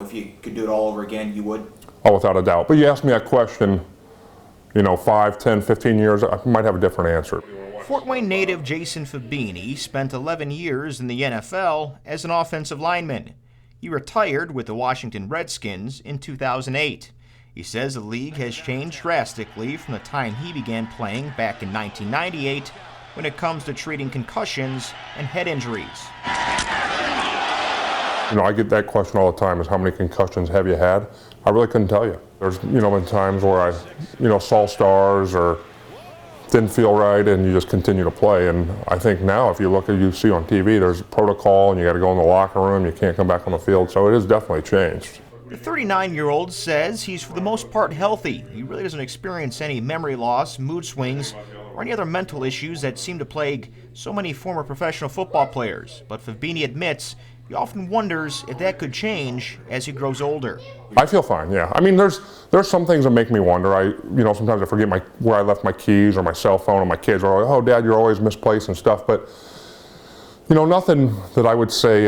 if you could do it all over again, you would? Oh, without a doubt. But you asked me that question, 5, 10, 15 years, I might have a different answer. Fort Wayne native Jason Fabini spent 11 years in the NFL as an offensive lineman. He retired with the Washington Redskins in 2008. He says the league has changed drastically from the time he began playing back in 1998 when it comes to treating concussions and head injuries. I get that question all the time, is how many concussions have you had? I really couldn't tell you. There's, been times where I, saw stars or didn't feel right and you just continue to play. And I think now if you see on TV, there's protocol and you got to go in the locker room, you can't come back on the field, so it has definitely changed. The 39-year-old says he's for the most part healthy. He really doesn't experience any memory loss, mood swings, or any other mental issues that seem to plague so many former professional football players. But Fabini admits he often wonders if that could change as he grows older. I feel fine, yeah. I mean, there's some things that make me wonder. Sometimes I forget where I left my keys or my cell phone, and my kids are like, "Oh, Dad, you're always misplaced and stuff." But, nothing that I would say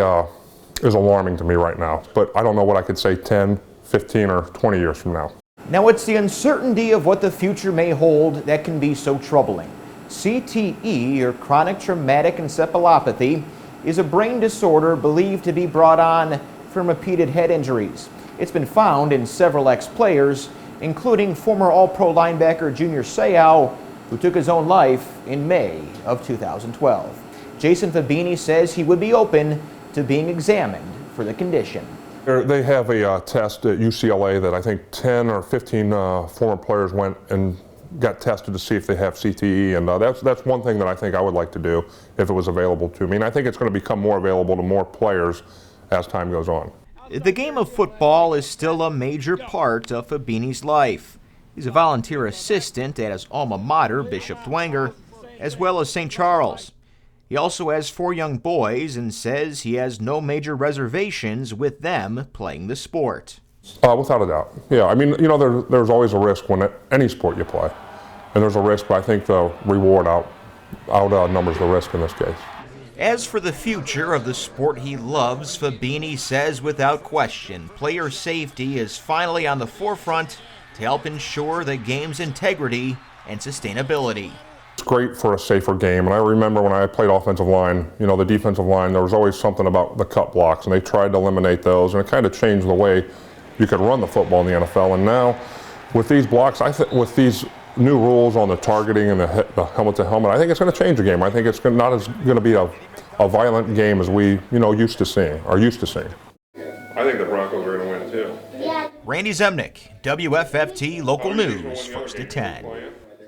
is alarming to me right now. But I don't know what I could say 10, 15, or 20 years from now. Now, it's the uncertainty of what the future may hold that can be so troubling. CTE, or chronic traumatic encephalopathy, is a brain disorder believed to be brought on from repeated head injuries. It's been found in several ex-players, including former All-Pro linebacker Junior Seau, who took his own life in May of 2012. Jason Fabini says he would be open to being examined for the condition. They have a test at UCLA that I think 10 or 15 former players went and got tested to see if they have CTE, and that's one thing that I think I would like to do if it was available to me. And I think it's going to become more available to more players as time goes on. The game of football is still a major part of Fabini's life. He's a volunteer assistant at his alma mater, Bishop Dwenger, as well as St. Charles. He also has 4 young boys and says he has no major reservations with them playing the sport. Without a doubt. Yeah, I mean, there's always a risk when any sport you play. And there's a risk, but I think the reward outnumbers the risk in this case. As for the future of the sport he loves, Fabini says without question, player safety is finally on the forefront to help ensure the game's integrity and sustainability. It's great for a safer game, and I remember when I played offensive line, the defensive line, there was always something about the cut blocks, and they tried to eliminate those, and it kind of changed the way you could run the football in the NFL. And now, with these blocks, with these new rules on the targeting and the helmet to helmet, I think it's going to change the game. I think it's not as going to be a violent game as we, used to seeing. I think the Broncos are going to win too. Randy Zemnick, WFFT Local News, First at 10.